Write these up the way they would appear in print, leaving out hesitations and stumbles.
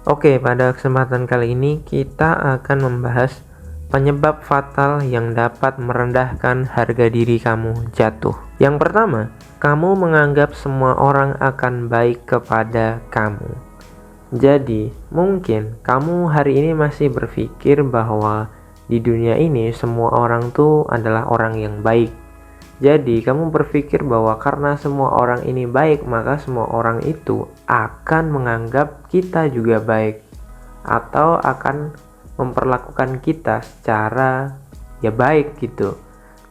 Oke, pada kesempatan kali ini kita akan membahas penyebab fatal yang dapat merendahkan harga diri kamu jatuh. Yang pertama, kamu menganggap semua orang akan baik kepada kamu. Jadi, mungkin kamu hari ini masih berpikir bahwa di dunia ini semua orang tuh adalah orang yang baik. Jadi, kamu berpikir bahwa karena semua orang ini baik, maka semua orang itu akan menganggap kita juga baik atau akan memperlakukan kita secara ya baik gitu.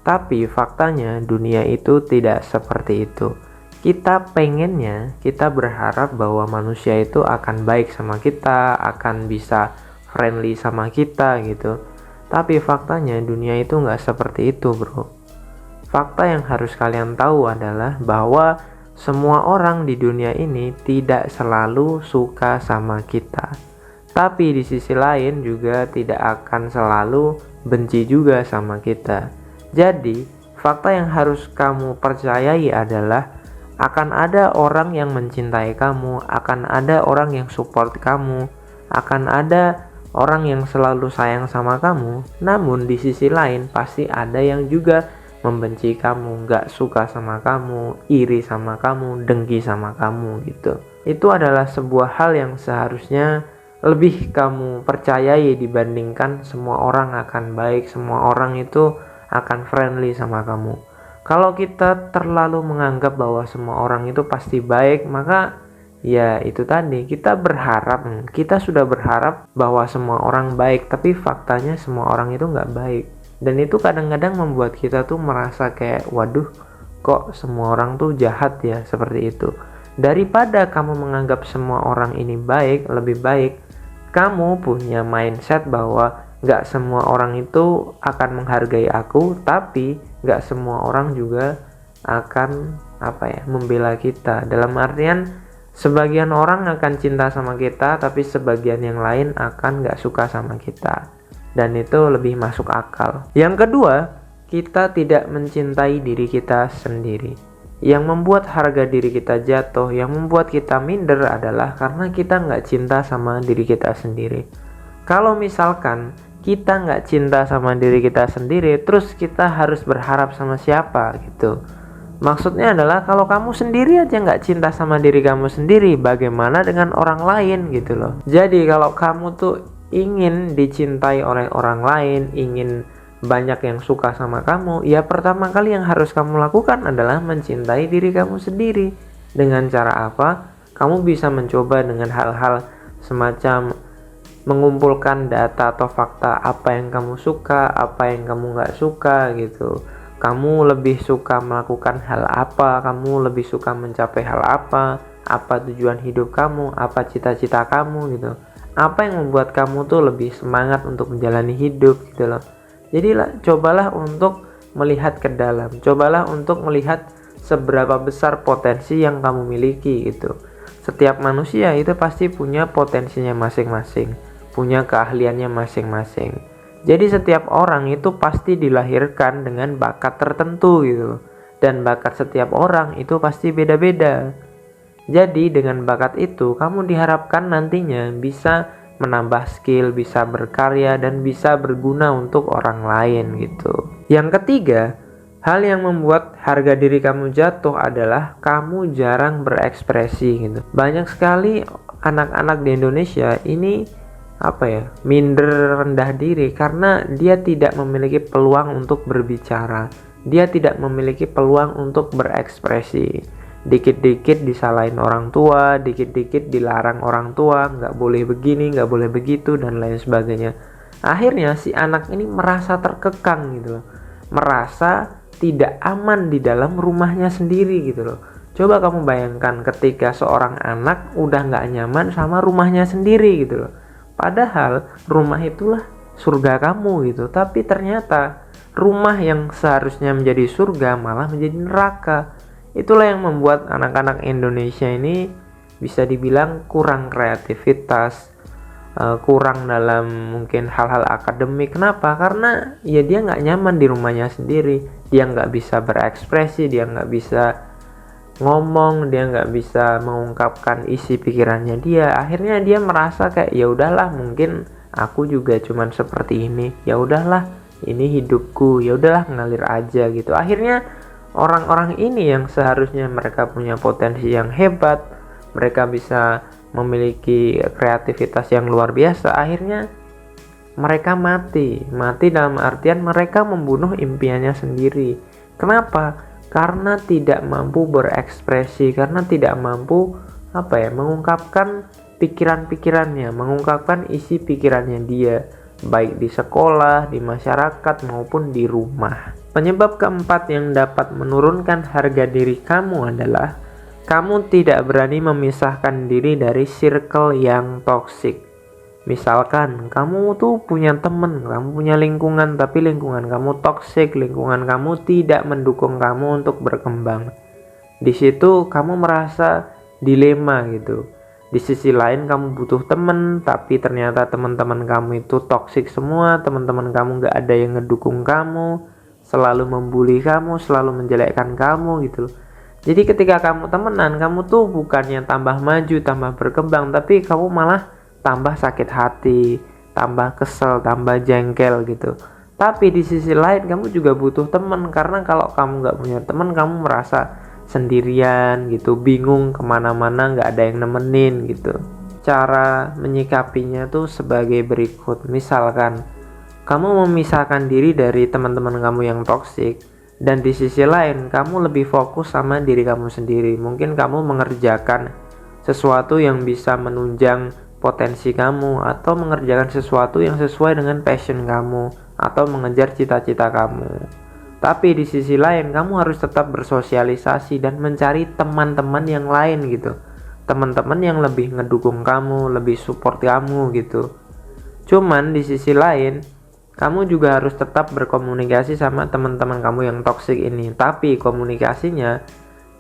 Tapi faktanya dunia itu tidak seperti itu. Kita pengennya, kita berharap bahwa manusia itu akan baik sama kita, akan bisa friendly sama kita gitu. Tapi faktanya dunia itu nggak seperti itu, bro. Fakta yang harus kalian tahu adalah bahwa semua orang di dunia ini tidak selalu suka sama kita. Tapi di sisi lain juga tidak akan selalu benci juga sama kita. Jadi, fakta yang harus kamu percayai adalah akan ada orang yang mencintai kamu, akan ada orang yang support kamu, akan ada orang yang selalu sayang sama kamu. Namun di sisi lain pasti ada yang juga membenci kamu, gak suka sama kamu, iri sama kamu, dengki sama kamu gitu. Itu adalah sebuah hal yang seharusnya lebih kamu percayai dibandingkan semua orang akan baik, semua orang itu akan friendly sama kamu. Kalau kita terlalu menganggap bahwa semua orang itu pasti baik, maka ya itu tadi, kita sudah berharap bahwa semua orang baik, tapi faktanya semua orang itu gak baik. Dan itu kadang-kadang membuat kita tuh merasa kayak, waduh, kok semua orang tuh jahat ya, seperti itu. Daripada kamu menganggap semua orang ini baik, lebih baik kamu punya mindset bahwa gak semua orang itu akan menghargai aku, tapi gak semua orang juga akan membela kita. Dalam artian, sebagian orang akan cinta sama kita, tapi sebagian yang lain akan gak suka sama kita. Dan itu lebih masuk akal. Yang kedua, kita tidak mencintai diri kita sendiri. Yang membuat harga diri kita jatuh, yang membuat kita minder adalah karena kita nggak cinta sama diri kita sendiri. Kalau misalkan kita nggak cinta sama diri kita sendiri, terus kita harus berharap sama siapa gitu. Maksudnya adalah kalau kamu sendiri aja nggak cinta sama diri kamu sendiri, bagaimana dengan orang lain gitu loh. Jadi kalau kamu tuh ingin dicintai oleh orang lain, ingin banyak yang suka sama kamu, ya pertama kali yang harus kamu lakukan adalah mencintai diri kamu sendiri. Dengan cara apa? Kamu bisa mencoba dengan hal-hal semacam mengumpulkan data atau fakta apa yang kamu suka, apa yang kamu nggak suka gitu. Kamu lebih suka melakukan hal apa, kamu lebih suka mencapai hal apa tujuan hidup kamu, apa cita-cita kamu gitu. Apa yang membuat kamu tuh lebih semangat untuk menjalani hidup gitu loh. Jadi cobalah untuk melihat ke dalam, cobalah untuk melihat seberapa besar potensi yang kamu miliki gitu. Setiap manusia itu pasti punya potensinya masing-masing, punya keahliannya masing-masing. Jadi setiap orang itu pasti dilahirkan dengan bakat tertentu gitu. Dan bakat setiap orang itu pasti beda-beda. Jadi dengan bakat itu kamu diharapkan nantinya bisa menambah skill, bisa berkarya, dan bisa berguna untuk orang lain gitu. Yang ketiga, hal yang membuat harga diri kamu jatuh adalah kamu jarang berekspresi gitu. Banyak sekali anak-anak di Indonesia ini minder, rendah diri karena dia tidak memiliki peluang untuk berbicara. Dia tidak memiliki peluang untuk berekspresi. Dikit-dikit disalahin orang tua, dikit-dikit dilarang orang tua, nggak boleh begini, nggak boleh begitu, dan lain sebagainya. Akhirnya si anak ini merasa terkekang gitu loh, merasa tidak aman di dalam rumahnya sendiri gitu loh. Coba kamu bayangkan ketika seorang anak udah nggak nyaman sama rumahnya sendiri gitu loh. Padahal rumah itulah surga kamu gitu, tapi ternyata rumah yang seharusnya menjadi surga malah menjadi neraka. Itulah yang membuat anak-anak Indonesia ini bisa dibilang kurang kreativitas, kurang dalam mungkin hal-hal akademik. Kenapa? Karena ya dia nggak nyaman di rumahnya sendiri, dia nggak bisa berekspresi, dia nggak bisa ngomong, dia nggak bisa mengungkapkan isi pikirannya dia. Akhirnya dia merasa kayak ya udahlah, mungkin aku juga cuman seperti ini. Ya udahlah, ini hidupku. Ya udahlah, ngalir aja gitu. Akhirnya orang-orang ini yang seharusnya mereka punya potensi yang hebat, mereka bisa memiliki kreativitas yang luar biasa, akhirnya mereka mati dalam artian mereka membunuh impiannya sendiri. Kenapa? Karena tidak mampu berekspresi, karena tidak mampu mengungkapkan pikiran-pikirannya, mengungkapkan isi pikirannya dia, baik di sekolah, di masyarakat, maupun di rumah. Penyebab keempat yang dapat menurunkan harga diri kamu adalah kamu tidak berani memisahkan diri dari circle yang toksik. Misalkan kamu tuh punya temen, kamu punya lingkungan, tapi lingkungan kamu toksik, lingkungan kamu tidak mendukung kamu untuk berkembang. Di situ kamu merasa dilema gitu. Di sisi lain kamu butuh temen, tapi ternyata teman-teman kamu itu toksik semua, teman-teman kamu gak ada yang ngedukung kamu, selalu membuli kamu, selalu menjelekkan kamu gitu. Jadi ketika kamu temenan, kamu tuh bukannya tambah maju, tambah berkembang, tapi kamu malah tambah sakit hati, tambah kesel, tambah jengkel gitu. Tapi di sisi lain kamu juga butuh teman, karena kalau kamu gak punya teman, kamu merasa sendirian gitu, bingung kemana-mana, gak ada yang nemenin gitu. Cara menyikapinya tuh sebagai berikut. Misalkan kamu memisahkan diri dari teman-teman kamu yang toksik, dan di sisi lain kamu lebih fokus sama diri kamu sendiri. Mungkin kamu mengerjakan sesuatu yang bisa menunjang potensi kamu, atau mengerjakan sesuatu yang sesuai dengan passion kamu, atau mengejar cita-cita kamu. Tapi di sisi lain kamu harus tetap bersosialisasi dan mencari teman-teman yang lain gitu, teman-teman yang lebih ngedukung kamu, lebih support kamu gitu. Cuman di sisi lain kamu juga harus tetap berkomunikasi sama teman-teman kamu yang toksik ini, tapi komunikasinya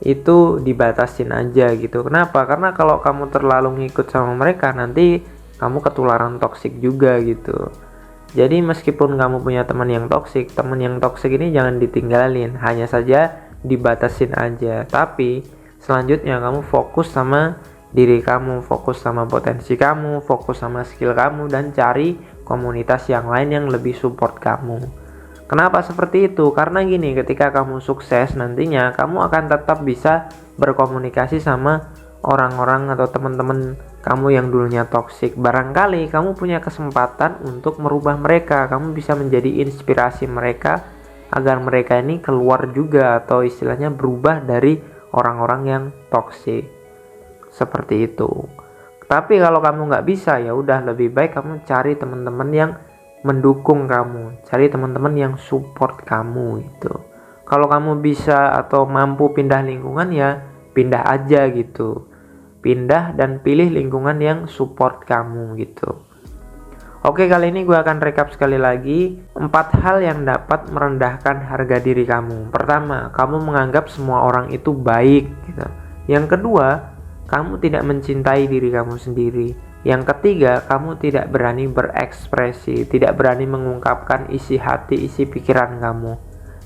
itu dibatasin aja gitu. Kenapa? Karena kalau kamu terlalu ngikut sama mereka, nanti kamu ketularan toksik juga gitu. Jadi meskipun kamu punya teman yang toksik ini jangan ditinggalin, hanya saja dibatasin aja. Tapi selanjutnya kamu fokus sama diri kamu, fokus sama potensi kamu, fokus sama skill kamu, dan cari komunitas yang lain yang lebih support kamu. Kenapa seperti itu? Karena gini, ketika kamu sukses nantinya, kamu akan tetap bisa berkomunikasi sama orang-orang atau teman-teman kamu yang dulunya toksik. Barangkali kamu punya kesempatan untuk merubah mereka, kamu bisa menjadi inspirasi mereka agar mereka ini keluar juga, atau istilahnya berubah dari orang-orang yang toksik. Seperti itu. Tapi kalau kamu nggak bisa, ya udah, lebih baik kamu cari teman-teman yang mendukung kamu, cari teman-teman yang support kamu gitu. Kalau kamu bisa atau mampu pindah lingkungan, ya pindah aja gitu. Pindah dan pilih lingkungan yang support kamu gitu. Oke, kali ini gue akan rekap sekali lagi 4 hal yang dapat merendahkan harga diri kamu. Pertama, kamu menganggap semua orang itu baik gitu. Yang kedua, kamu tidak mencintai diri kamu sendiri. Yang ketiga, kamu tidak berani berekspresi, tidak berani mengungkapkan isi hati, isi pikiran kamu.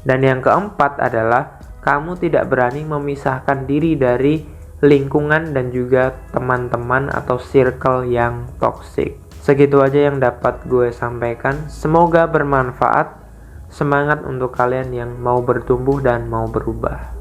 Dan yang keempat adalah kamu tidak berani memisahkan diri dari lingkungan dan juga teman-teman atau circle yang toksik. Segitu aja yang dapat gue sampaikan. Semoga bermanfaat. Semangat untuk kalian yang mau bertumbuh dan mau berubah.